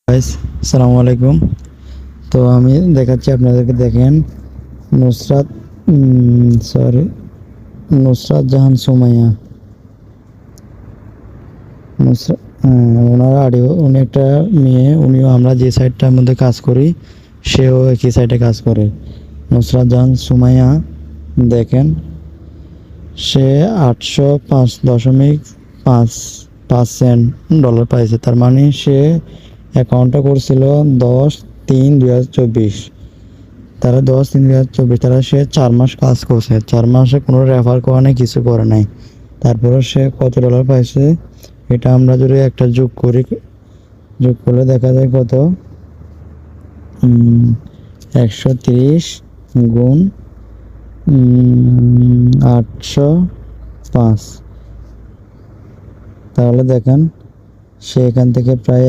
Guys, আসসালামু আলাইকুম। তো আমি দেখাচ্ছি আপনাদেরকে। দেখেন, নুসরাত সরি নুসরাত জাহান সুমাইয়া। নুসরাত ওনার আডিও, উনি একটা মেয়ে। উনিও আমরা যে সাইটটার মধ্যে কাজ করি সেও একই সাইটে কাজ করে। নুসরাত জাহান সুমাইয়া, দেখেন, সে 805.5 পাইছে। তার মানে সে অ্যাকাউন্টটা করছিল 10/3/2024। তারা 10/3/2024, তারা সে 4 মাস কাজ করছে। 4 মাসে কোনো রেফার করে নাই, কিছু করে নাই। তারপরে সে কত ডলার পাইছে এটা আমরা যদি একটা যোগ করি, যোগ করলে দেখা যায় কত, 130 গুণ 805। তাহলে দেখেন, সে এখান থেকে প্রায়